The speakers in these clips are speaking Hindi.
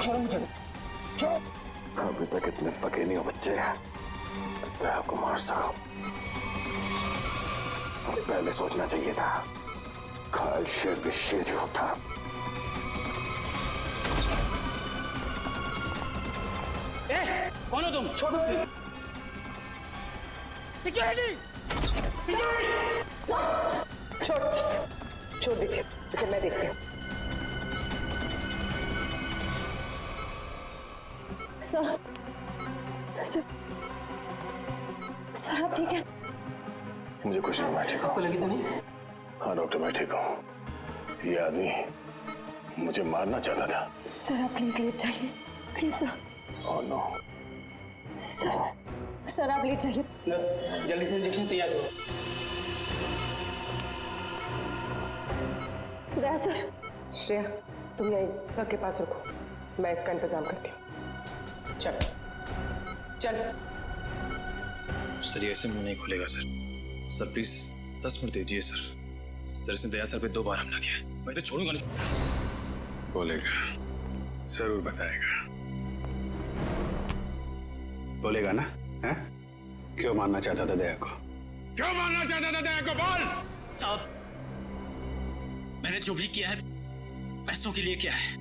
छोड़ो मुझे, छोड़ो। अभी तक इतने पके नहीं हो बच्चे, तो आपको मार सको। पहले सोचना चाहिए था, घायल शेर भी शेर ही होता। कौन हो तुम? छोड़ो। सिक्योरिटी! छोड़ दीजिए, इसे मैं देखती हूँ। सर आप ठीक है? मुझे कुछ नहीं, मैं ठीक हूँ। आपको लगी तो नहीं? हाँ डॉक्टर, मैं ठीक हूँ। ये आदमी मुझे मारना चाहता था। सर आप प्लीज लेट जाइए, please sir. Oh no. Sir आप लेट जाइए। नर्स, जल्दी से इंजेक्शन तैयार करो। दया सर। श्रेया, तुम यहीं सर के पास रुको, मैं इसका इंतजाम करती हूँ। चल चल। सर ये ऐसे मुंह नहीं खुलेगा सर। सर प्लीज 10 मिनट दीजिए सर। सर इसने दया सर पे 2 बार हमला किया, मैं इसे छोड़ूंगा नहीं। बोलेगा, जरूर बताएगा। बोलेगा ना? हैं? क्यों मारना चाहता था दया को? क्यों मारना चाहता था दया को? बोल। साहब, मैंने जो भी किया है पैसों के लिए किया है।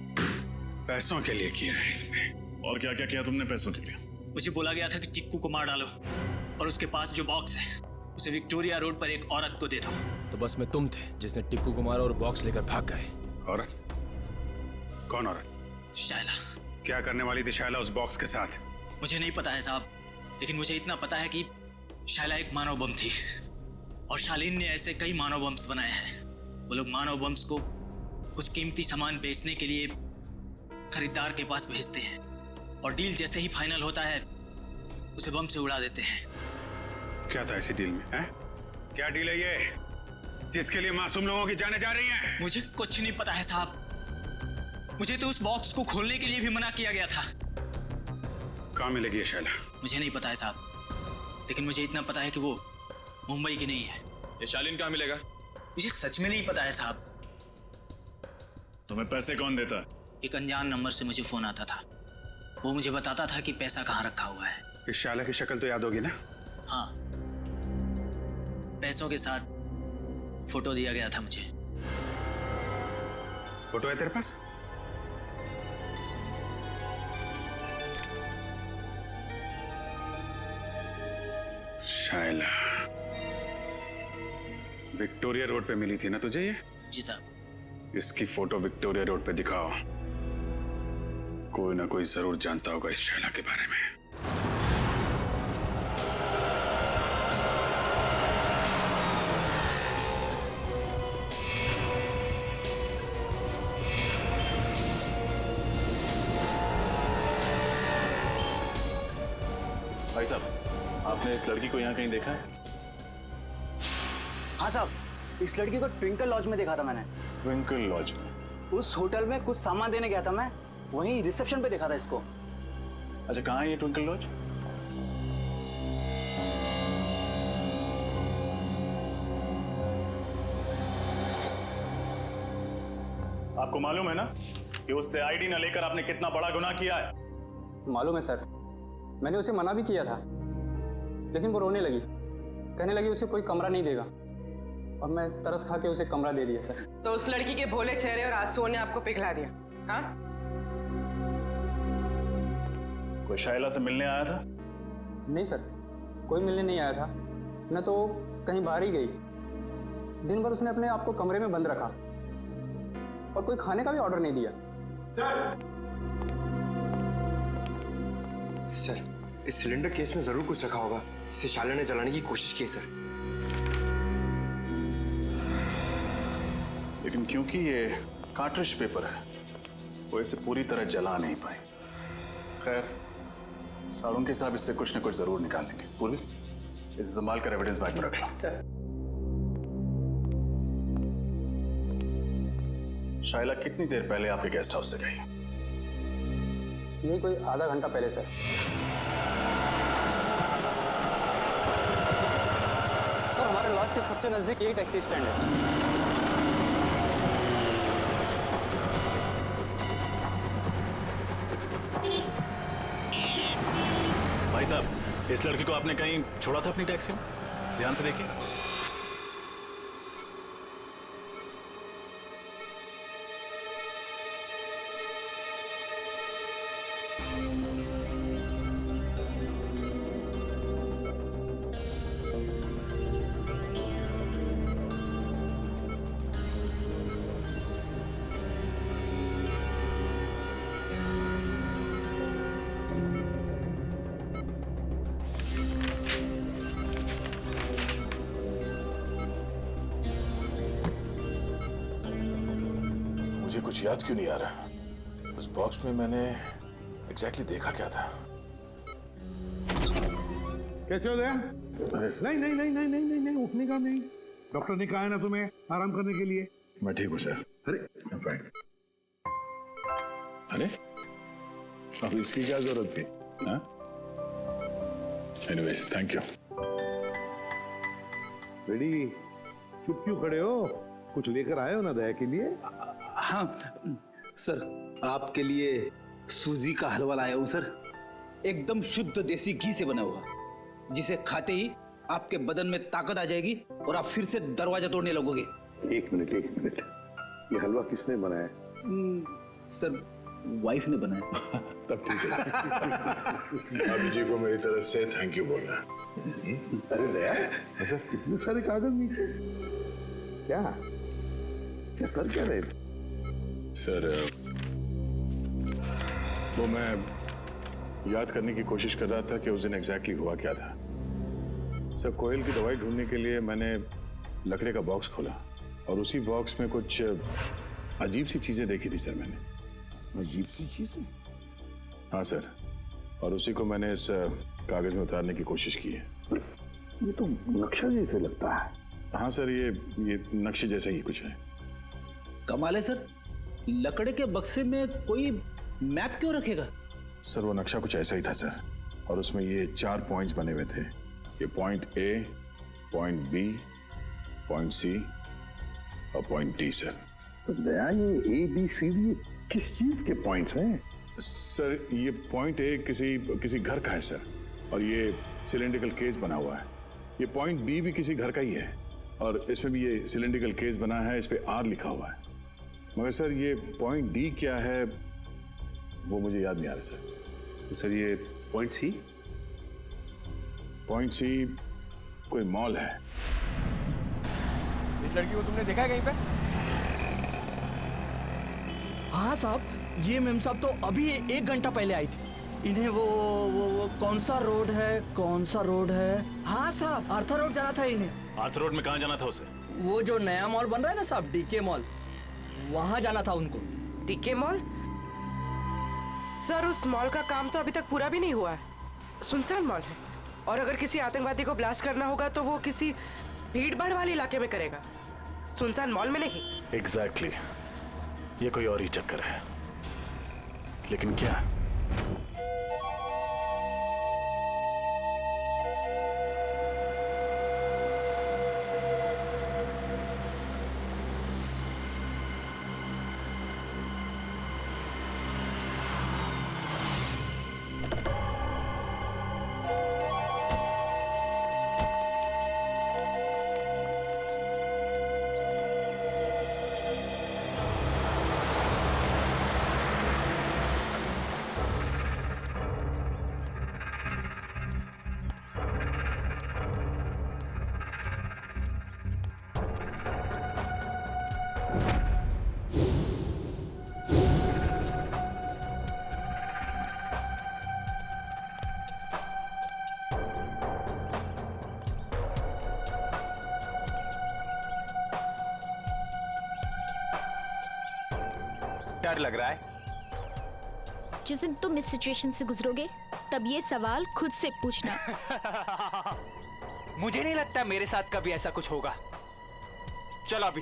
पैसों के लिए किया है इसने। और क्या क्या किया तुमने पैसों के लिए? मुझे बोला गया था कि टिक्कू को मार डालो और उसके पास जो बॉक्स है उसे विक्टोरिया रोड पर एक औरत को दे दो। तो बस में तुम थे जिसने टिक्कू को मारा और बॉक्स लेकर भाग गए। औरत? कौन औरत? शायला। क्या करने वाली थी शायला उस बॉक्स के साथ? मुझे नहीं पता है साहब, लेकिन मुझे इतना पता है कि शायला एक मानव बम थी और शालीन ने ऐसे कई मानव बम्स बनाए हैं। वो लोग मानव बम्स को कुछ कीमती सामान बेचने के लिए खरीदार के पास भेजते हैं और डील जैसे ही फाइनल होता है उसे बम से उड़ा देते हैं। क्या था ऐसी डील में? हैं? क्या डील है ये जिसके लिए मासूम लोगों की जानें जा रही हैं? मुझे कुछ नहीं पता है साहब। मुझे तो उस बॉक्स को खोलने के लिए भी मना किया गया था। कहाँ मिलेगी ये शायला? मुझे नहीं पता है साहब, लेकिन मुझे इतना पता है कि वो मुंबई की नहीं है। ये शालीन कहाँ मिलेगा? मुझे सच में नहीं पता है साहब। तुम्हें पैसे कौन देता है? एक अनजान नंबर से मुझे फोन आता था, वो मुझे बताता था कि पैसा कहाँ रखा हुआ है। इस शायला की शक्ल तो याद होगी ना? हाँ, पैसों के साथ फोटो दिया गया था मुझे। फोटो है तेरे पास? शायला विक्टोरिया रोड पे मिली थी ना तुझे ये? जी साहब। इसकी फोटो विक्टोरिया रोड पे दिखाओ। कोई ना कोई जरूर जानता होगा इस शायला के बारे में। भाई साहब, आपने इस लड़की को यहाँ कहीं देखा है? हाँ साहब, इस लड़की को ट्विंकल लॉज में देखा था मैंने। ट्विंकल लॉज में? उस होटल में कुछ सामान देने गया था मैं, वहीं रिसेप्शन पे देखा था इसको। अच्छा, कहाँ है ये ट्विंकल लॉज? आपको मालूम है ना कि उससे आईडी न लेकर आपने कितना बड़ा गुनाह किया है? मालूम है सर, मैंने उसे मना भी किया था, लेकिन वो रोने लगी, कहने लगी उसे कोई कमरा नहीं देगा, और मैं तरस खा के उसे कमरा दे दिया सर। तो उस लड़की के भोले चेहरे और आंसुओं ने आपको पिघला दिया? हाँ? कोई शायला से मिलने आया था? नहीं सर, कोई मिलने नहीं आया था, न तो कहीं बाहर ही गई। दिन भर उसने अपने आप को कमरे में बंद रखा और कोई खाने का भी ऑर्डर नहीं दिया। सर, इस सिलेंडर केस में जरूर कुछ रखा होगा जिसे शायला ने जलाने की कोशिश की है सर। लेकिन क्योंकि ये कार्ट्रिज पेपर है, वो इसे पूरी तरह जला नहीं पाए। खैर, साड़ुंके साहब इससे कुछ न कुछ जरूर निकाल लेंगे। पूर्वी, इसे संभाल कर एविडेंस बैग में रख लो। सर। शायला कितनी देर पहले आपके गेस्ट हाउस से गई? यही कोई आधा घंटा पहले सर। सर, हमारे लॉज के सबसे नजदीक यही टैक्सी स्टैंड है। इस लड़की को आपने कहीं छोड़ा था अपनी टैक्सी में? ध्यान से देखिए। मुझे कुछ याद क्यों नहीं आ रहा? उस बॉक्स में मैंने एग्जैक्टली देखा क्या था? कैसे हो गया? अरे सर, नहीं नहीं नहीं नहीं नहीं नहीं नहीं उठने का नहीं। डॉक्टर ने कहा है ना तुम्हें आराम करने के लिए। मैं ठीक हूँ सर। अरे I'm fine. अरे अब इसकी क्या जरूरत थी? हाँ? Anyways, thank you. बेटी चुप क्यों खड़े हो? कुछ लेकर आए हो ना दया के लिए? हाँ सर, आपके लिए सूजी का हलवा लाया हूँ सर। एकदम शुद्ध देसी घी से बना हुआ, जिसे खाते ही आपके बदन में ताकत आ जाएगी और आप फिर से दरवाजा तोड़ने लगोगे। एक मिनट, ये हलवा किसने बनाया? सर, वाइफ ने बनाया। तब ठीक है। भाभी जी को मेरी तरफ से थैंक यू बोलना। अरे दया, अच्छा इतने सारे कागज नीचे क्या क्या कर क्या रहे थे? सर, वो मैं याद करने की कोशिश कर रहा था कि उस दिन एग्जैक्टली हुआ क्या था। सर, कोयल की दवाई ढूंढने के लिए मैंने लकड़े का बॉक्स खोला और उसी बॉक्स में कुछ अजीब सी चीजें देखी थी सर मैंने। अजीब सी चीजें? हाँ सर, और उसी को मैंने इस कागज में उतारने की कोशिश की है। ये तो नक्शा जैसे लगता है। हाँ सर, ये नक्शे जैसा ही कुछ है। कमाल है सर, लकड़े के बक्से में कोई मैप क्यों रखेगा? सर, वो नक्शा कुछ ऐसा ही था सर, और उसमें ये 4 पॉइंट्स बने हुए थे। ये point A, point B, point C और पॉइंट डी सर। तो दया, ये ABCD किस चीज के पॉइंट्स हैं? सर, ये पॉइंट ए किसी घर का है सर, और ये सिलेंड्रिकल केस बना हुआ है। ये पॉइंट बी भी किसी घर का ही है, और इसमें भी ये सिलेंड्रिकल केस बना है, इस पे आर लिखा हुआ है। मगर सर, ये पॉइंट डी क्या है वो मुझे याद नहीं आ रहा सर। तो सर, ये पॉइंट सी? पॉइंट सी कोई मॉल है। इस लड़की को तुमने देखा है कहीं पे? हाँ साहब, ये मेम साहब तो अभी 1 घंटा पहले आई थी। इन्हें वो कौन सा रोड है? हाँ साहब, आर्थर रोड जाना था इन्हें। आर्थर रोड में कहाँ जाना था उसे? वो जो नया मॉल बन रहा है ना साहब, डीके मॉल, वहाँ जाना था उनको। DK mall? सर, उस मॉल का काम तो अभी तक पूरा भी नहीं हुआ है। सुनसान मॉल है, और अगर किसी आतंकवादी को ब्लास्ट करना होगा तो वो किसी भीड़ भाड़ वाले इलाके में करेगा, सुनसान मॉल में नहीं। एग्जैक्टली, ये कोई और ही चक्कर है। लेकिन क्या? डर लग रहा है। जिस दिन तुम इस सिचुएशन से गुजरोगे तब ये सवाल खुद से पूछना। मुझे नहीं लगता मेरे साथ कभी ऐसा कुछ होगा। चलो अभी।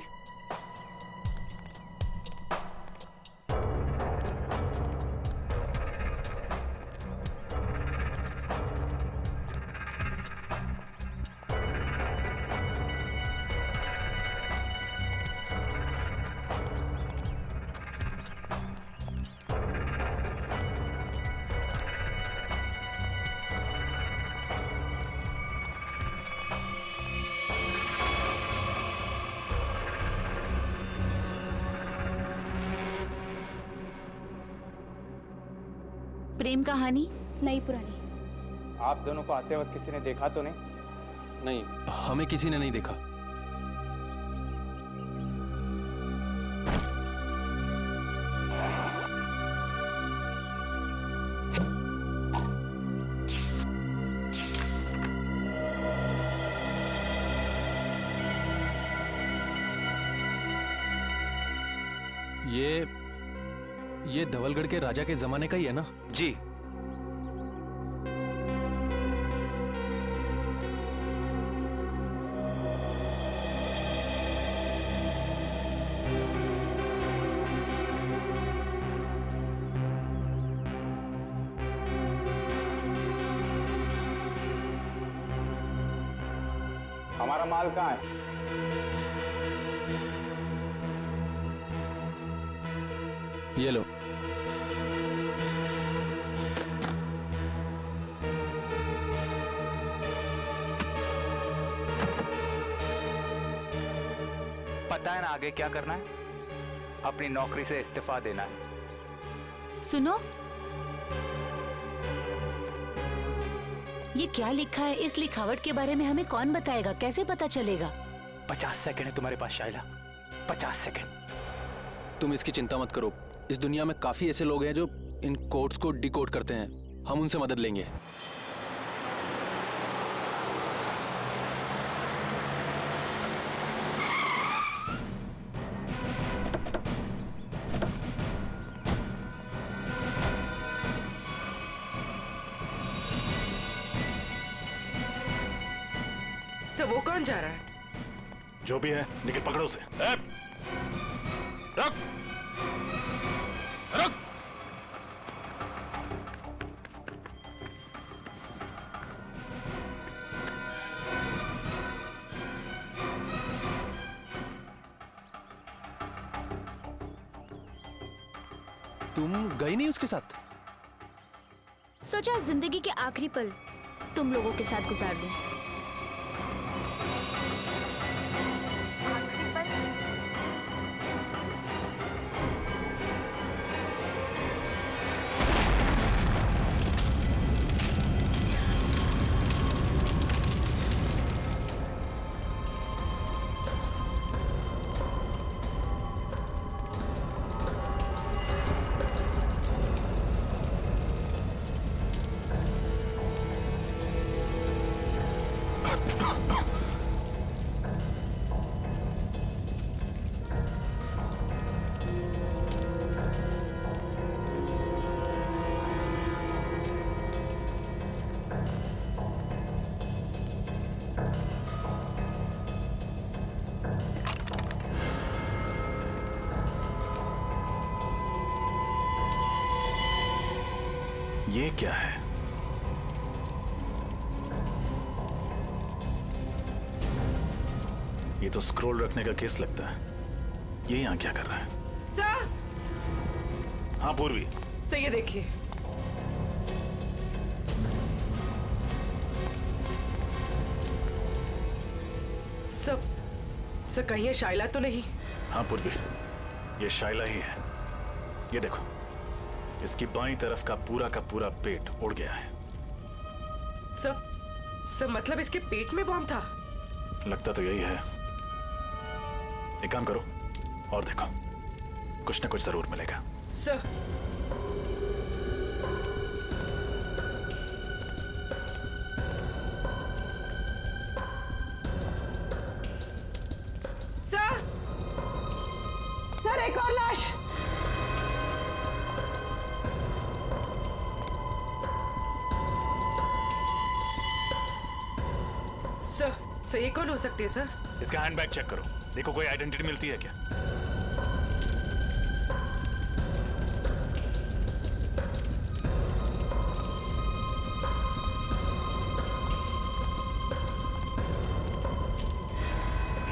प्रेम कहानी? नई पुरानी? आप दोनों को आते वक्त किसी ने देखा तो नहीं? नहीं, हमें किसी ने नहीं देखा। ये धवलगढ़ के राजा के जमाने का ही है ना? जी। हमारा माल कहाँ है? ये लो। पता है ना आगे क्या करना है? अपनी नौकरी से इस्तीफा देना है। सुनो, ये क्या लिखा है? इस लिखावट के बारे में हमें कौन बताएगा? कैसे पता चलेगा? 50 सेकंड है तुम्हारे पास शाइला, 50 सेकंड। तुम इसकी चिंता मत करो। इस दुनिया में काफी ऐसे लोग हैं जो इन कोड्स को डिकोड करते हैं। हम उनसे मदद लेंगे। सर वो कौन जा रहा है? जो भी है, लेकिन पकड़ो उसे। रख। रख। तुम गई नहीं उसके साथ? सोचा जिंदगी के आखिरी पल तुम लोगों के साथ गुजार दूं। ये क्या है? ये तो स्क्रॉल रखने का केस लगता है। ये यहाँ क्या कर रहा है? सर! हाँ पूर्वी। सर ये देखिए। सर कहीं ये शाइला तो नहीं? हाँ पूर्वी, ये शाइला ही है। ये देखो, इसकी बाईं तरफ का पूरा पेट उड़ गया है। सर मतलब इसके पेट में बॉम्ब था? लगता तो यही है। एक काम करो और देखो, कुछ ना कुछ जरूर मिलेगा। सर सर एक और लाश। सर ये कौन हो सकती है सर? इसका हैंडबैग चेक करो, देखो कोई आइडेंटिटी मिलती है क्या।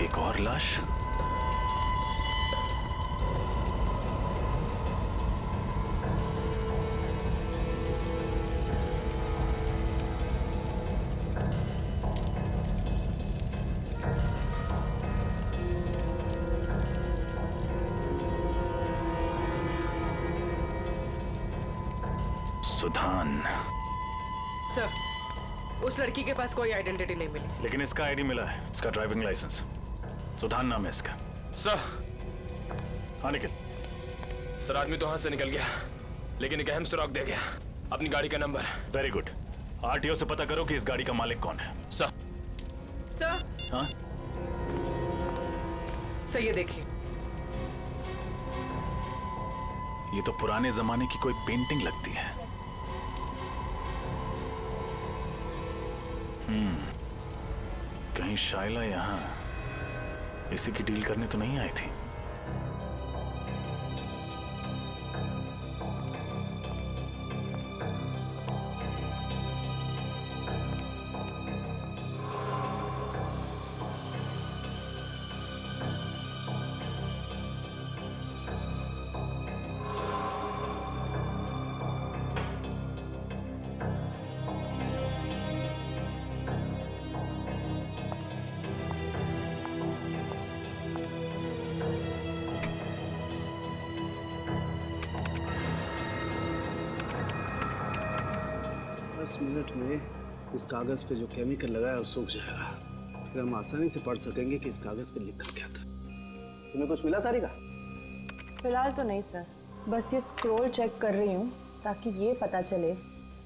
एक और लाश। सुधान। सर, उस लड़की के पास कोई आइडेंटिटी नहीं मिली। लेकिन इसका आईडी मिला है, इसका ड्राइविंग लाइसेंस। सुधान नाम है इसका। सर। हाँ निखिल। सर, आदमी तो हाथ से निकल गया, लेकिन एक अहम सुराग दे गया, अपनी गाड़ी का नंबर। Very good. आरटीओ से पता करो कि इस गाड़ी का मालिक कौन है। सर। सर। हाँ? सर, ये देखिए। ये तो पुराने जमाने की कोई पेंटिंग लगती है। कहीं शाइला यहां इसी की डील करने तो नहीं आई थी? मिनट में इस कागज पे जो केमिकल लगा है वो सूख जाएगा। फिर हम आसानी से पढ़ सकेंगे कि इस कागज पे लिखा क्या था। तुम्हें कुछ मिला तारिका? फिलहाल तो नहीं सर, बस ये स्क्रॉल चेक कर रही हूँ ताकि ये पता चले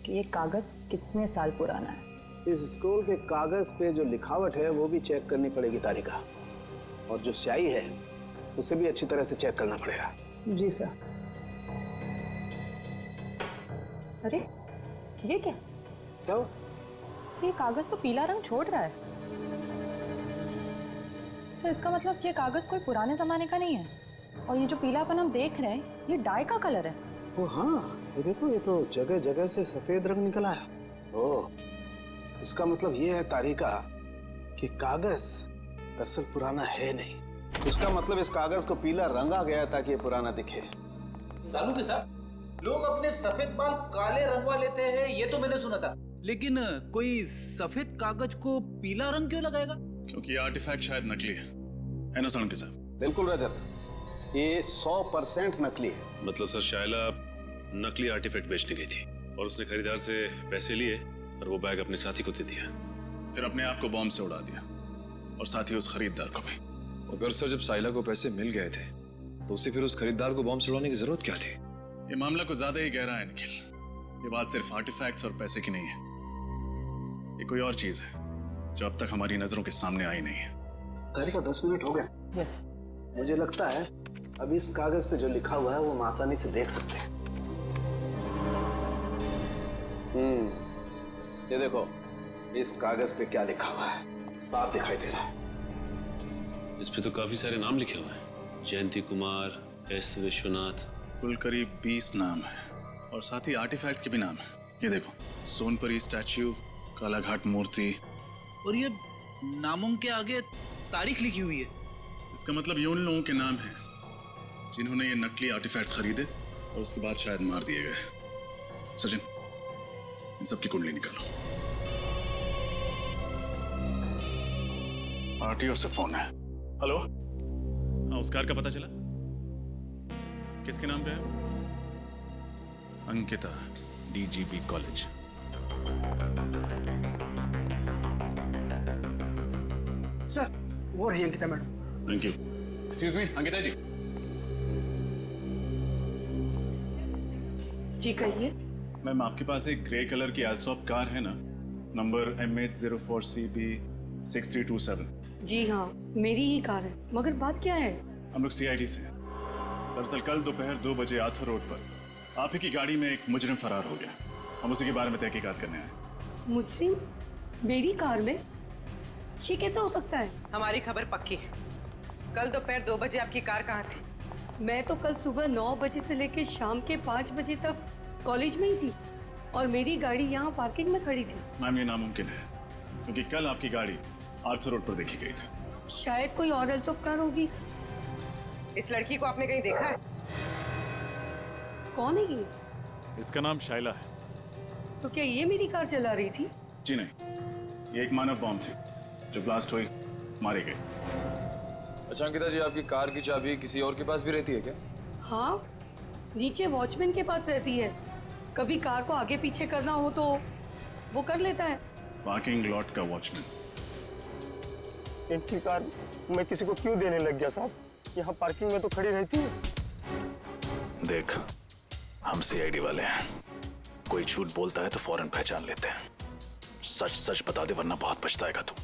कि ये कागज कितने साल पुराना है। इस स्क्रॉल के कागज पे जो लिखावट है वो भी चेक करनी पड़ेगी तारिका, और जो स्याही है उसे भी अच्छी तरह से चेक करना पड़ेगा। जी सर। अरे ये क्या? तो ये कागज तो पीला रंग छोड़ रहा है। सर, इसका मतलब ये कागज कोई पुराने जमाने का नहीं है, और ये जो पीलापन हम देख रहे हैं ये डाई का कलर है। ओ हाँ, ये देखो, ये तो जगह जगह से सफेद रंग निकल आया। ओह, इसका मतलब ये है तारिका कि कागज दरअसल पुराना है नहीं। इसका मतलब इस कागज को पीला रंगा गया ताकि ये पुराना दिखे। सालू के साथ लोग अपने सफेद बाल काले रंगवा लेते हैं, ये तो मैंने सुना था, लेकिन कोई सफेद कागज को पीला रंग क्यों लगाएगा? क्योंकि ये आर्टिफैक्ट शायद नकली है ना सालू के साथ? बिल्कुल रजत, ये 100% नकली है। मतलब सर, शाइला नकली आर्टिफैक्ट बेचने गई थी और उसने खरीदार से पैसे लिए और वो बैग अपने साथी को दे दिया, फिर अपने आप को बॉम्ब से उड़ा दिया और साथ ही उस खरीदार को भी। अगर सर जब साइला को पैसे मिल गए थे तो उसे फिर उस खरीदार को बॉम्ब से उड़ाने की जरूरत क्या थी? ये मामला कुछ ज्यादा ही गहरा है निखिल। ये बात सिर्फ आर्टिफैक्ट्स और पैसे की नहीं है, ये कोई और चीज है जो अब तक हमारी नजरों के सामने आई नहीं है। तारिका 10 मिनट हो गए। यस। मुझे लगता है अब इस कागज पे जो लिखा हुआ है वो हम आसानी से देख सकते हैं। ये देखो, इस कागज पे क्या लिखा हुआ है, साफ दिखाई दे रहा है। इस पे तो काफी सारे नाम लिखे हुए हैं, जयंती कुमार, एस विश्वनाथ। कुल करीब 20 नाम है और साथ ही आर्टिफैक्ट्स के भी नाम है। ये देखो, सोनपरी स्टैच्यू, कालाघाट मूर्ति, और ये नामों के आगे तारीख लिखी हुई है। इसका मतलब ये उन लोगों के नाम हैं जिन्होंने ये नकली आर्टिफैक्ट्स खरीदे और उसके बाद शायद मार दिए गए। सचिन, इन सबकी कुंडली निकालो। आरटीओ से फोन है। हेलो, हाँ, उस कार का पता चला? किसके नाम पे है? Ankita, DGP college. सर, वो रही Ankita madam. Thank you. Excuse me, Ankita ji. जी कहिए। मैम, आपके पास एक ग्रे कलर की एल्सॉप कार है ना, नंबर MH04CB6327? जी हाँ, मेरी ही कार है, मगर बात क्या है? हम लोग CID से हैं। दरअसल कल दोपहर 2 बजे आर्थर रोड पर आप ही की गाड़ी में एक मुजरिम फरार हो गया। हम उसी के बारे में तहकीकात करने आए। मुजरिम मेरी कार में? ये कैसे हो सकता है? हमारी खबर पक्की है। कल दोपहर 2 बजे आपकी कार कहाँ थी? मैं तो कल सुबह 9 बजे से लेकर शाम के 5 बजे तक कॉलेज में ही थी, और मेरी गाड़ी यहाँ पार्किंग में खड़ी थी। मैम, ये नामुमकिन है क्योंकि कल आपकी गाड़ी आर्थर रोड पर देखी गई थी। शायद कोई और एल्सॉप कार होगी। इस लड़की को आपने कहीं देखा है? कौन है ये? इसका नाम शाइला है। तो क्या ये मेरी कार चला रही थी? जी नहीं, ये एक मानव बॉम्ब थी जो ब्लास्ट हुई, मारी गई। अच्छा अंकिता जी, आपकी कार की चाबी किसी और के पास भी रहती है क्या? हाँ, नीचे वॉचमैन के पास रहती है। कभी कार को आगे पीछे करना हो तो वो कर लेता है। पार्किंग लॉट का वॉचमैन। इनकी कार मैं किसी को क्यों देने लग गया साहब? यहाँ पार्किंग में तो खड़ी रहती है। देख, हम सीआईडी वाले हैं, कोई झूठ बोलता है तो फौरन पहचान लेते हैं। सच सच बता दे वरना बहुत पछताएगा तू।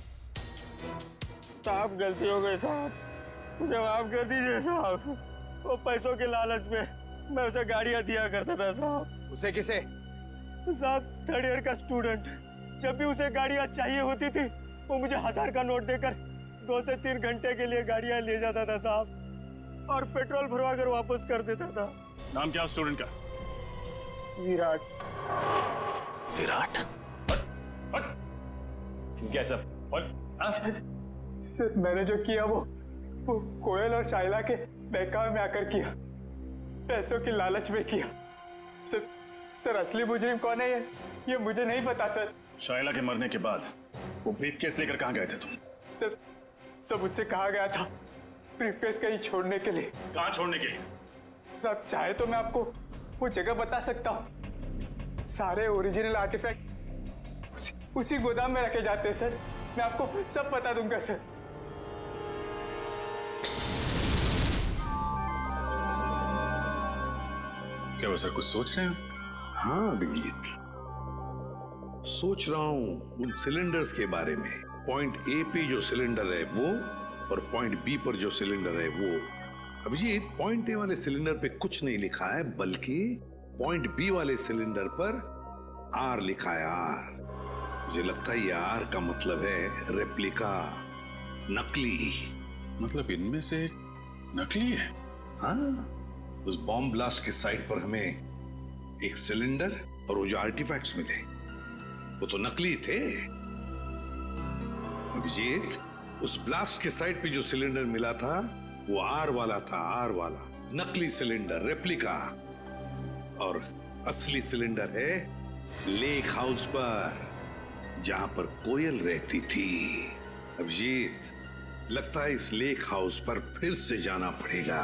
साहब गलती हो गई साहब, मुझे माफ कर दीजिए साहब। वो पैसों के लालच में मैं उसे गाड़ियां दिया करता था साहब। उसे किसे? साहब 3rd ईयर का स्टूडेंट। जब भी उसे गाड़ियां चाहिए होती थी वो मुझे 1000 का नोट देकर 2 से 3 घंटे के लिए गाड़ियां ले जाता था साहब, और पेट्रोल भरवा कर वापस कर देता था। नाम क्या स्टूडेंट का? विराट। विराट? कैसा? सर मैंने जो किया वो कोयल और शाइला के बहकावे में आकर किया, पैसों की लालच में किया। सर असली मुजरिम कौन है ये मुझे नहीं पता सर। शाइला के मरने के बाद वो ब्रीफकेस लेकर कहाँ गए थे तुम? सर मुझसे कहा गया था ब्रीफकेस कहीं छोड़ने के लिए। कहाँ छोड़ने के लिए? सर आप चाहे तो मैं आपको वो जगह बता सकता हूँ। सारे ओरिजिनल आर्टिफैक्ट उसी गोदाम में रखे जाते हैं सर। मैं आपको सब बता दूंगा सर। क्या वो सर कुछ सोच रहे हैं? हाँ अभिजीत, सोच रहा हूं उन सिलेंडर्स के बारे में। पॉइंट ए पे जो सिलेंडर है वो, और पॉइंट बी पर जो सिलेंडर है वो। अभिजीत, पॉइंट ए वाले सिलेंडर पे कुछ नहीं लिखा है, बल्कि पॉइंट बी वाले सिलेंडर पर आर लिखा है, आर। मुझे लगता है ये आर का मतलब है रेप्लिका, नकली। मतलब इनमें से नकली है? हाँ, उस बॉम्ब ब्लास्ट के साइट पर हमें एक सिलेंडर और वो जो आर्टिफैक्ट्स मिले वो तो नकली थे। अभिजीत, उस ब्लास्ट के साइट पे जो सिलेंडर मिला था वो आर वाला था, आर वाला नकली सिलेंडर, रेप्लिका। और असली सिलेंडर है लेक हाउस पर, जहां पर कोयल रहती थी। अभिजीत, लगता है इस लेक हाउस पर फिर से जाना पड़ेगा।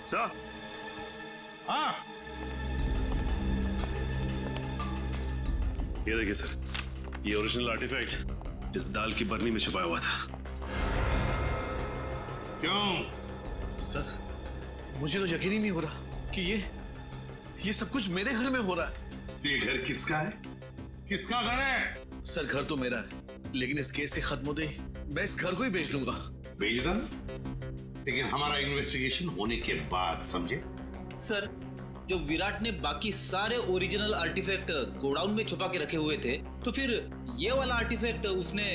सर, हाँ, ये देखिए सर, ये ओरिजिनल आर्टिफैक्ट जिस दाल की बरनी में छुपाया हुआ था। क्यों? सर, मुझे तो यकीन ही नहीं हो रहा कि ये सब कुछ मेरे घर में हो रहा है। ये घर किसका है? किसका घर है? सर घर तो मेरा है, लेकिन इस केस के खत्म होते ही मैं इस घर को ही बेच दूंगा। बेच दो, लेकिन हमारा इन्वेस्टिगेशन होने के बाद, समझे? सर, जब विराट ने बाकी सारे ओरिजिनल आर्टिफैक्ट गोडाउन में छुपा के रखे हुए थे, तो फिर ये वाला आर्टिफैक्ट उसने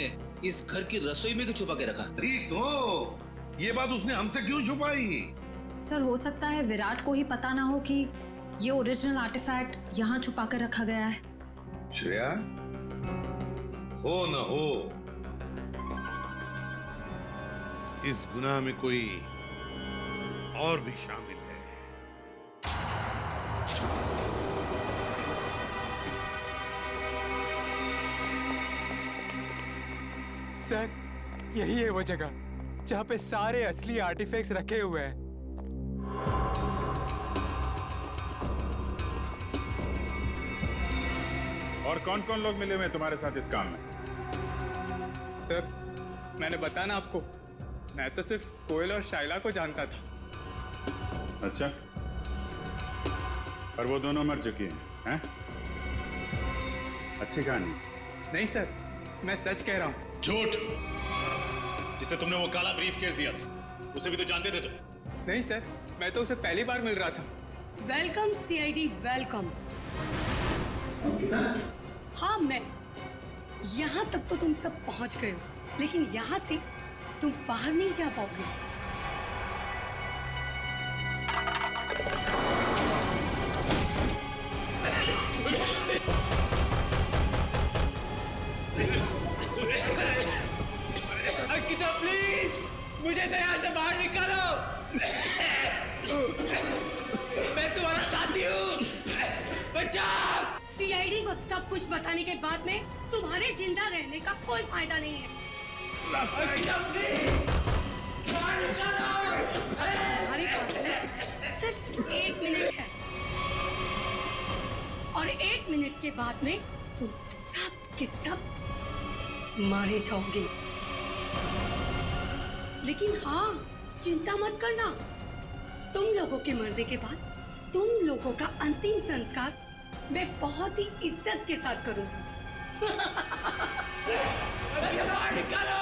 इस घर की रसोई में क्यों छुपा के रखा? तो ये बात उसने हमसे क्यों छुपाई? सर हो सकता है विराट को ही पता ना हो कि ये ओरिजिनल आर्टिफैक्ट यहाँ छुपा कर रखा गया है। श्रेया, हो न हो, इस गुनाह में कोई और भी शामिल है। सर यही है वो जगह जहाँ पे सारे असली आर्टिफैक्ट्स रखे हुए हैं। और कौन कौन लोग मिले हुए हैं तुम्हारे साथ इस काम में? सर मैंने बताया ना आपको, मैं तो सिर्फ कोयल और शाइला को जानता था। अच्छा, और वो दोनों मर चुकी हैं? अच्छी कहानी। नहीं सर, मैं सच कह रहा हूँ। झूठ! जिसे तुमने वो काला ब्रीफ केस दिया था, उसे भी तो जानते थे तुम। नहीं सर, मैं तो उसे पहली बार मिल रहा था। Welcome CID, welcome. हाँ, मैं यहाँ तक तो तुम सब पहुँच गए हो, लेकिन यहाँ से तुम बाहर नहीं जा पाओगे। सीआईडी को सब कुछ बताने के बाद में तुम्हारे जिंदा रहने का कोई फायदा नहीं है। तुम्हारे पास में सिर्फ 1 मिनट है और 1 मिनट के बाद में तुम सब के सब मारे जाओगे। लेकिन हाँ, चिंता मत करना, तुम लोगों के मरने के बाद तुम लोगों का अंतिम संस्कार मैं बहुत ही इज्जत के साथ करूंगी। प्लीज बाहर निकलो,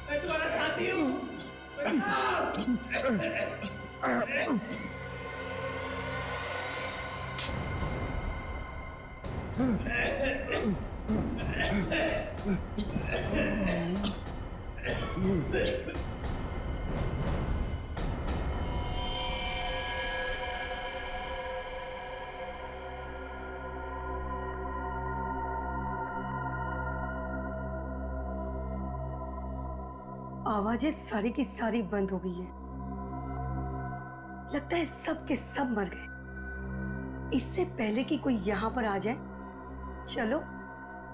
मैं तुम्हारा साथी हूँ। आवाजें सारी की सारी बंद हो गई है। लगता है सब के सब मर गए। इससे पहले कि कोई यहाँ पर आ जाए, चलो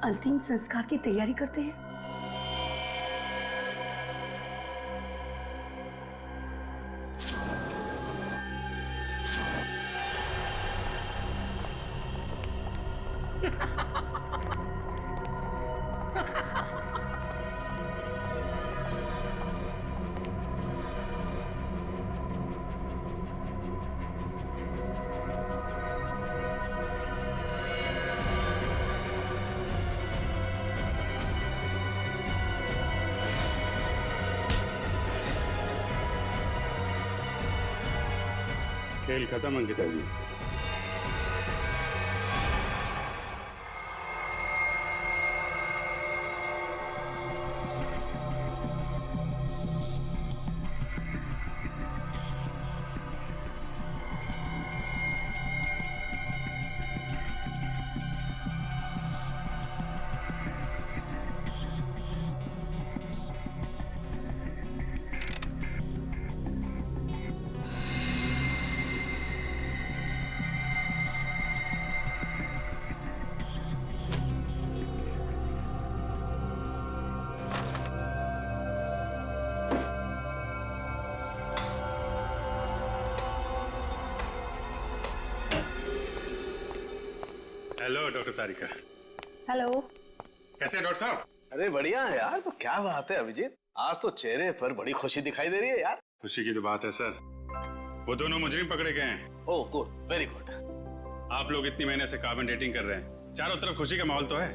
अंतिम संस्कार की तैयारी करते हैं। खेल खत्म अंकिता जी। हेलो डॉक्टर तारिका। हेलो। कैसे हैं डॉक्टर साहब? अरे बढ़िया है यार। तो क्या बात है अभिजीत, आज तो चेहरे पर बड़ी खुशी दिखाई दे रही है यार। खुशी की तो बात है सर, वो दोनों मुजरिम पकड़े गए हैं। Oh good, very good. आप लोग इतनी महीने से कार्बन डेटिंग कर रहे हैं, चारों तरफ खुशी का माहौल तो है।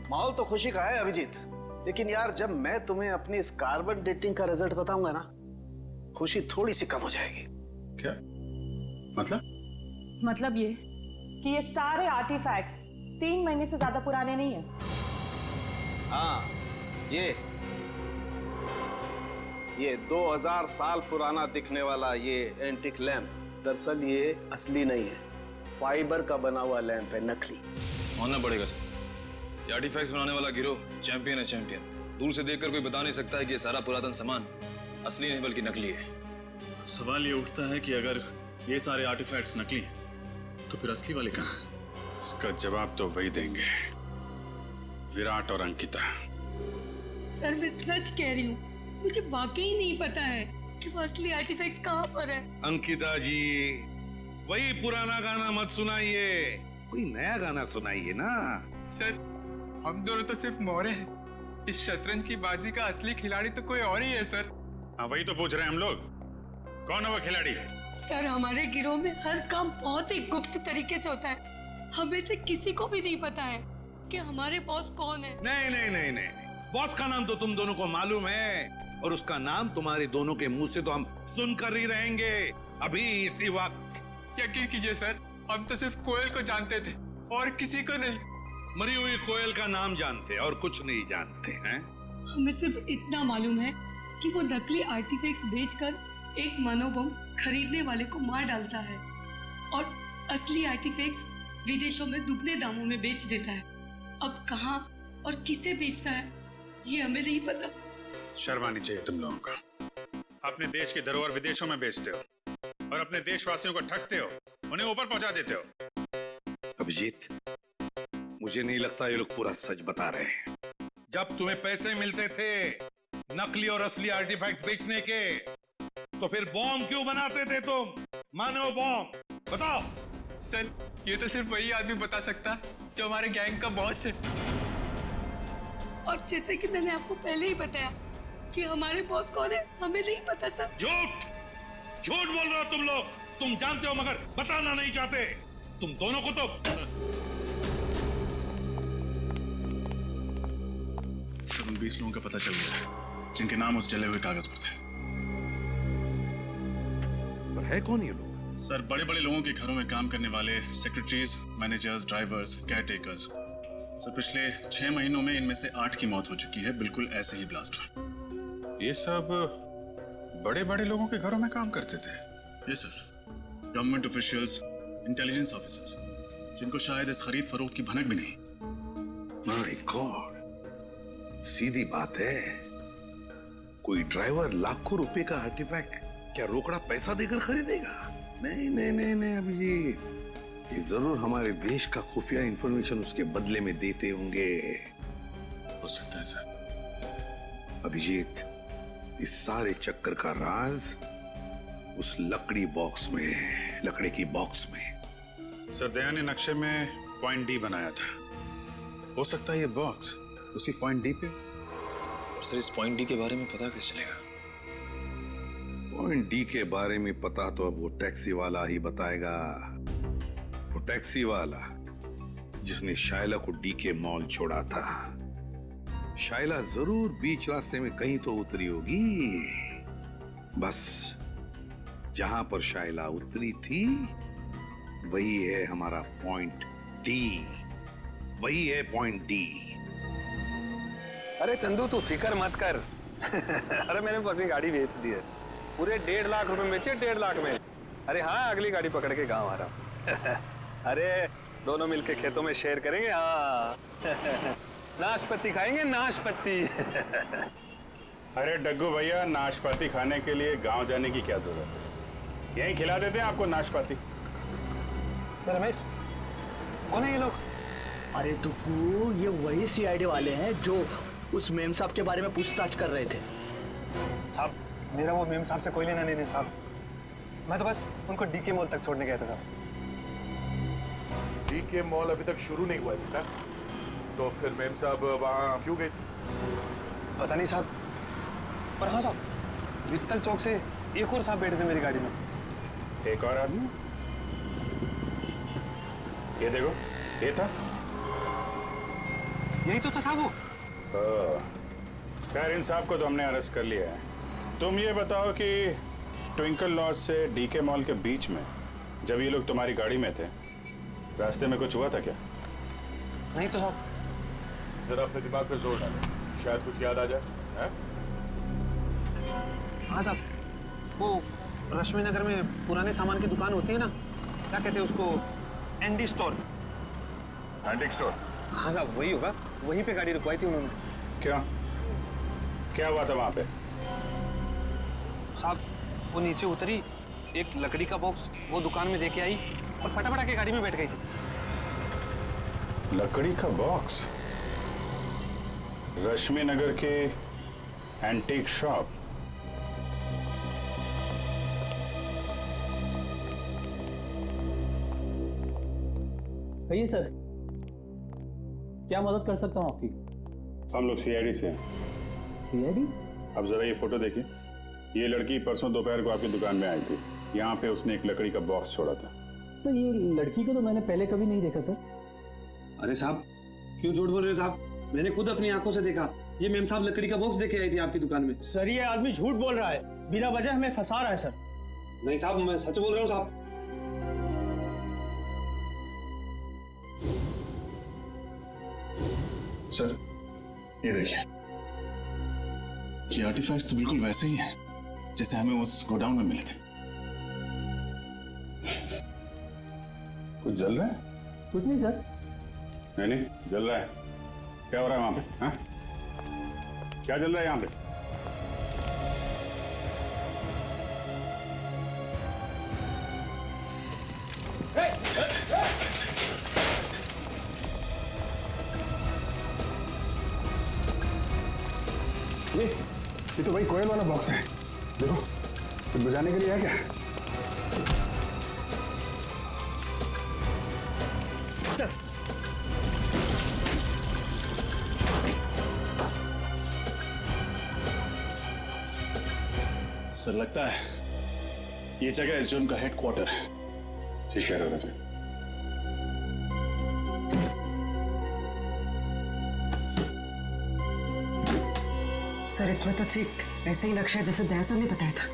माहौल तो खुशी का है अभिजीत, लेकिन यार जब मैं तुम्हें अपनी इस कार्बन डेटिंग का रिजल्ट बताऊंगा ना, खुशी थोड़ी सी कम हो जाएगी। क्या मतलब? मतलब ये कि ये सारे आर्टिफैक्ट्स 3 महीने से ज्यादा पुराने नहीं है। हाँ, ये 2000 साल पुराना दिखने वाला ये एंटिक लैंप दरअसल ये असली नहीं है, फाइबर का बना हुआ लैंप है, नकली। मानना पड़ेगा सर, ये आर्टिफैक्ट्स बनाने वाला गिरोह चैंपियन है, चैंपियन। दूर से देखकर कोई बता नहीं सकता है कि ये सारा पुरातन सामान असली नहीं बल्कि नकली है। सवाल ये उठता है कि अगर ये सारे आर्टिफैक्ट्स नकली हैं तो फिर असली वाले कहाँ हैं? इसका जवाब तो वही देंगे, विराट और अंकिता। सर मैं सच कह रही हूँ, मुझे वाकई नहीं पता है कि वो असली आर्टिफैक्ट्स कहाँ पर है। अंकिता जी, वही पुराना गाना मत सुनाइए, कोई नया गाना सुनाइए ना। सर हम दोनों तो सिर्फ मोहरे हैं, इस शतरंज की बाजी का असली खिलाड़ी तो कोई और ही है सर। हाँ वही तो पूछ रहे हैं हम लोग, कौन है वो खिलाड़ी? सर हमारे गिरोह में हर काम बहुत ही गुप्त तरीके से होता है, हमें से किसी को भी नहीं पता है कि हमारे बॉस कौन है। नहीं नहीं नहीं नहीं, बॉस का नाम तो तुम दोनों को मालूम है, और उसका नाम तुम्हारे दोनों के मुंह से तो हम सुनकर ही रहेंगे अभी इसी वक्त। यकीन कीजिए सर, हम तो सिर्फ कोयल को जानते थे और किसी को नहीं। मरी हुई कोयल का नाम जानते और कुछ नहीं जानते हैं। हमें सिर्फ इतना मालूम है कि वो नकली आर्टिफैक्ट्स बेचकर एक मानव बम खरीदने वाले को मार डालता है और असली आर्टिफैक्ट्स विदेशों में दुगने दामों में बेच देता है। अब कहाँ और किसे बेचता है ये हमें नहीं पता। शर्म आनी चाहिए तुम लोगों का। अपने देश की धरोहर विदेशों में बेचते हो और अपने देशवासियों को ठगते हो, उन्हें ऊपर पहुंचा देते हो। अभिजीत, मुझे नहीं लगता ये लोग पूरा सच बता रहे हैं। जब तुम्हें पैसे मिलते थे नकली और असली आर्टिफैक्ट्स बेचने के, तो फिर बॉम्ब क्यों बनाते थे तुम? मानव बॉम्ब, बताओ। सर, ये तो सिर्फ वही आदमी बता सकता जो हमारे गैंग का बॉस है। और जैसे कि मैंने आपको पहले ही बताया कि हमारे बॉस कौन है हमें नहीं पता सर। झूठ झूठ बोल रहे हो तुम लोग। तुम जानते हो मगर बताना नहीं चाहते। तुम दोनों को तो सर, उन 20 लोगों का पता चल गया है जिनके नाम उस जले हुए कागज पर थे। पर है कौन ये लोग? सर, बड़े बड़े लोगों के घरों में काम करने वाले secretaries, managers, drivers, care takers. Sir, पिछले 6 महीनों में इनमें से 8 की मौत हो चुकी है, बिल्कुल ऐसे ही ब्लास्ट हुआ। ये सब बड़े बड़े लोगों के घरों में काम करते थे? ये sir, government officials, intelligence officers, जिनको शायद इस खरीद फरोख्त की भनक भी नहीं। माय गॉड, सीधी बात है। कोई ड्राइवर लाखों रुपए का आर्टिफैक्ट क्या रोकड़ा पैसा देकर खरीदेगा? नहीं नहीं नहीं नहीं अभिजीत, ये जरूर हमारे देश का खुफिया इंफॉर्मेशन उसके बदले में देते होंगे। हो सकता है सर। अभिजीत, इस सारे चक्कर का राज उस लकड़ी बॉक्स में है, लकड़ी की बॉक्स में। सर, दया ने नक्शे में पॉइंट डी बनाया था। हो सकता है ये बॉक्स उसी पॉइंट डी पे। और सर, इस पॉइंट डी के बारे में पता कैसे चलेगा? पॉइंट डी के बारे में पता तो अब वो टैक्सी वाला ही बताएगा। वो टैक्सी वाला जिसने शायला को डी के मॉल छोड़ा था। शायला जरूर बीच रास्ते में कहीं तो उतरी होगी। बस जहां पर शायला उतरी थी वही है हमारा पॉइंट डी। वही है पॉइंट डी। अरे चंदू, तू फिक्र मत कर। अरे मैंने अपनी गाड़ी बेच दी है, पूरे 1.5 लाख रुपए में बेचे, 1.5 लाख में। अरे हाँ, अगली गाड़ी पकड़ के गाँव आ रहा हूँ। अरे दोनों मिलके खेतों में शेयर करेंगे। हाँ नाशपाती खाएंगे, नाशपाती। अरे डग्गू भैया, नाशपाती खाने के लिए गांव जाने की क्या जरूरत है? यहीं खिला देते हैं आपको नाशपाती। रमेश, कौन है ये लोग? अरे तुक्कू, ये वही सीआईडी वाले हैं जो उस मेम साहब के बारे में पूछताछ कर रहे थे। साहब, मेरा वो मेम साहब से कोई लेना नहीं साहब। मैं तो बस उनको डीके मॉल तक छोड़ने गया था साहब। डीके मॉल अभी तक शुरू नहीं हुआ था, तो फिर मेम साहब वहाँ क्यों गए थे? पता नहीं साहब, पर हाँ साहब, वित्तल चौक से एक और साहब बैठे थे मेरी गाड़ी में। एक और आदमी? ये देखो, ये था। यही तो था साहब वो। खैर, इन साहब को तो हमने अरेस्ट कर लिया है। तुम ये बताओ कि ट्विंकल लॉज से डीके मॉल के बीच में जब ये लोग तुम्हारी गाड़ी में थे, रास्ते में कुछ हुआ था क्या? नहीं तो साहब। जरा अपने दिमाग पे जोर डालो, शायद कुछ याद आ जाए। हाँ साहब, वो रश्मि नगर में पुराने सामान की दुकान होती है ना, क्या कहते हैं उसको, एंडी स्टोर। Antique store? हाँ साहब, वही होगा। वहीं पे गाड़ी रुकवाई थी उन्होंने। क्या हुआ था वहां पे? साहब, वो नीचे उतरी, एक लकड़ी का बॉक्स वो दुकान में देके आई और फटाफट आके गाड़ी में बैठ गई थी। लकड़ी का बॉक्स? रश्मि नगर के एंटीक शॉप? कहिए सर, क्या मदद कर सकता हूँ आपकी? हम लोग सीआईडी से हैं। सीआईडी? अब जरा ये फोटो देखिए। ये लड़की परसों दोपहर को आपकी दुकान में आई थी। यहाँ पे उसने एक लकड़ी का बॉक्स छोड़ा था। तो ये लड़की को तो मैंने पहले कभी नहीं देखा सर। अरे साहब, क्यों झूठ बोल रहे हो साहब? मैंने खुद अपनी आंखों से देखा ये मेम साहब लकड़ी का बॉक्स देके आई थी आपकी दुकान में। सर ये आदमी झूठ बोल रहा है, बिना वजह हमें फंसा रहा है सर। नहीं साहब, मैं सच बोल रहा हूँ साहब। सर ये देखिए, ये आर्टिफैक्ट्स तो बिल्कुल वैसे ही हैं जैसे हमें उस गोडाउन में मिले थे। कुछ जल रहा है? कुछ नहीं सर। नहीं जल रहा है। क्या हो रहा है वहां पे? हाँ? क्या जल रहा है यहाँ पे? ये तो वही कोयल वाला बॉक्स है। देखो, कुछ बजाने के लिए है क्या? सर सर लगता है ये जगह इस जुर्म का हेडक्वार्टर है। ठीक कह रहे हो राजा। सर इसमें तो ठीक ऐसे ही नक्शा है जैसे दयासर ने बताया था।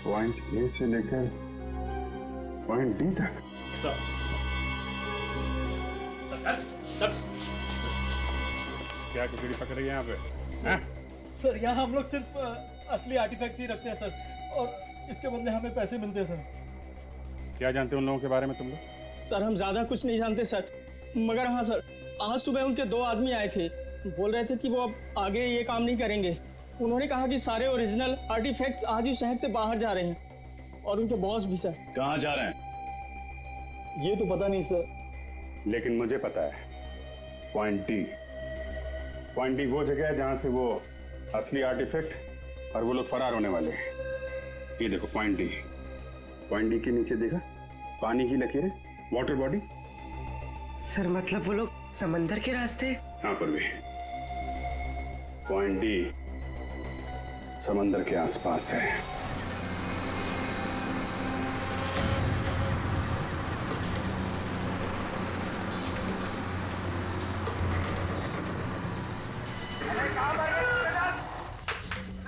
पॉइंट ए से लेकर पॉइंट डी तक। क्या कुकड़ी पकड़ रही है यहाँ पे? सर यहाँ हम लोग सिर्फ असली आर्टिफैक्ट्स ही रखते हैं सर, और इसके बदले हमें पैसे मिलते हैं सर। क्या जानते हो उन लोगों के बारे में तुम लोग? सर हम ज्यादा कुछ नहीं जानते सर, मगर हाँ सर, आज सुबह उनके 2 आदमी आए थे, बोल रहे थे कि वो अब आगे ये काम नहीं करेंगे। उन्होंने कहा कि सारे ओरिजिनल आर्टिफैक्ट्स आज ही शहर से बाहर जा रहे हैं, और उनके बॉस भी सर। कहाँ जा रहे हैं? ये तो पता नहीं सर। लेकिन मुझे पता है, पॉइंट डी। पॉइंट डी वो जगह है जहां से वो असली आर्टिफैक्ट और वो लोग फरार होने वाले हैं। ये देखो पॉइंट डी। पॉइंट डी के नीचे देखा पानी की लकीरें, वाटर बॉडी। सर मतलब वो लोग समंदर के रास्ते? हाँ पर भी पॉइंट डी समंदर के आसपास है।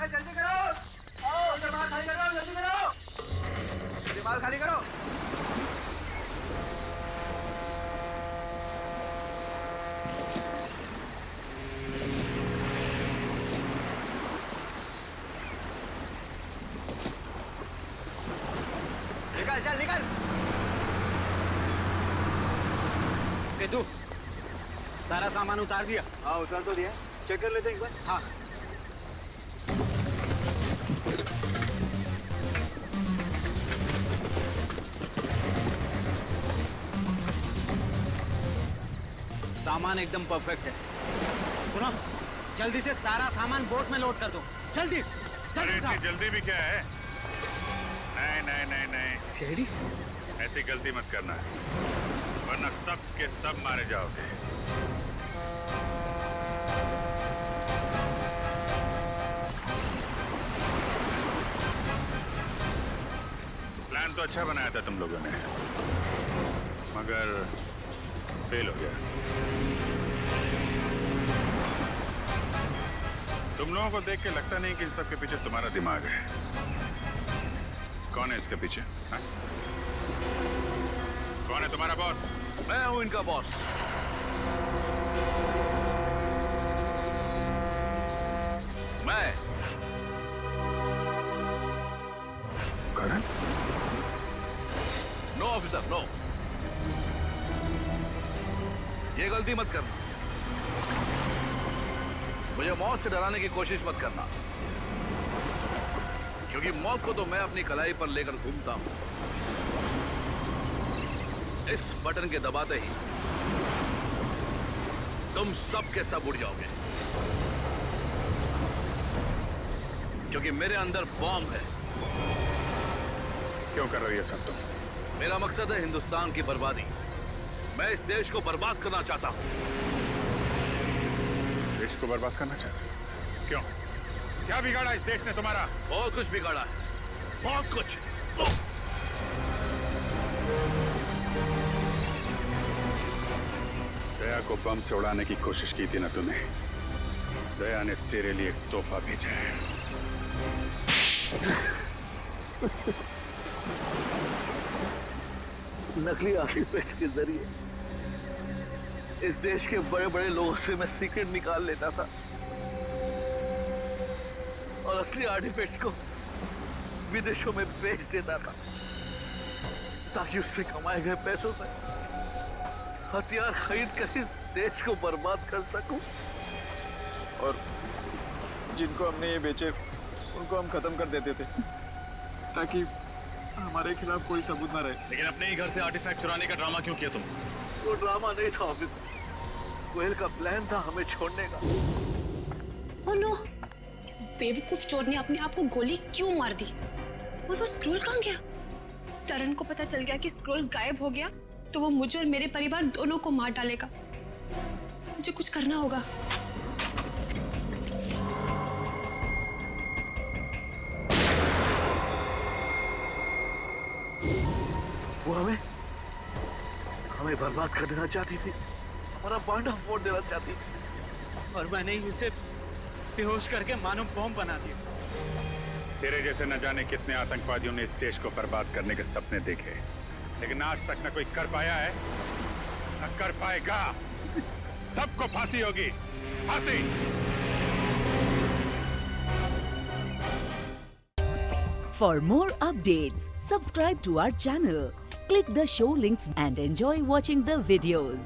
जल्दी करो, आओ दिमाग खाली करो, जल्दी करो, दिमाग खाली करो। निकल चल निकल। तू सारा सामान उतार दिया? हाँ उतार तो दिया, चेक कर लेते हैं एक बार। हाँ सामान एकदम परफेक्ट है। सुनो, जल्दी से सारा सामान बोट में लोड कर दो, जल्दी। अरे इतनी जल्दी भी क्या है? नहीं नहीं नहीं नहीं, सीढ़ी ऐसी गलती मत करना, वरना सब के सब मारे जाओगे। प्लान तो अच्छा बनाया था तुम लोगों ने, मगर फेल हो गया। तुम लोगों को देख के लगता नहीं कि इन सब के पीछे तुम्हारा दिमाग है। कौन है इसके पीछे? हा? कौन है तुम्हारा बॉस? मैं हूं इनका बॉस। मैं करण? नो ऑफिसर नो, ये गलती मत करना। मुझे मौत से डराने की कोशिश मत करना, क्योंकि मौत को तो मैं अपनी कलाई पर लेकर घूमता हूं। इस बटन के दबाते ही तुम सब के सब उड़ जाओगे, क्योंकि मेरे अंदर बॉम्ब है। क्यों कर रही है सब तुम? मेरा मकसद है हिंदुस्तान की बर्बादी। मैं इस देश को बर्बाद करना चाहता हूं। देश को बर्बाद करना चाहते हो? क्यों? क्या बिगाड़ा इस देश ने तुम्हारा? बहुत कुछ बिगाड़ा है, बहुत कुछ। दया को बम से उड़ाने की कोशिश की थी ना तूने? दया ने तेरे लिए एक तोहफा भेजा है। नकली आर्टिफैक्ट के जरिए इस देश के बड़े बड़े लोगों से मैं सीक्रेट निकाल लेता था और असली आर्टिफैक्ट्स को विदेशों में बेच देता था ताकि उससे कमाए गए पैसों से हथियार खरीद कर इस देश को बर्बाद कर सकूं। और जिनको हमने ये बेचे उनको हम खत्म कर देते थे ताकि हमारे खिलाफ कोई सबूत ना रहे। लेकिन अपने ही घर से आर्टिफैक्ट चुराने का ड्रामा क्यों किया तुम? वो ड्रामा नहीं था ऑफिसर, कोयल का प्लान था हमें छोड़ने का। ओह नो, इस बेवकूफ चोर ने अपने आप को गोली क्यों मार दी? और वो स्क्रोल कहाँ गया? तरन को पता चल गया कि स्क्रोल गायब हो गया तो वो मुझे और मेरे परिवार दोनों को मार डालेगा। मुझे कुछ करना होगा। वो हमें बर्बाद कर देना चाहती थी, हमारा बांधा फोड़ देना चाहती थी और मैंने ही उसे बेहोश करके मानव बॉम्ब बना दिया। तेरे जैसे न जाने कितने आतंकवादियों ने इस देश को बर्बाद करने के सपने देखे, लेकिन आज तक न कोई कर पाया है न कर पाएगा। सबको फांसी होगी, फांसी। For more updates, subscribe to our channel, click the show links and enjoy watching the videos.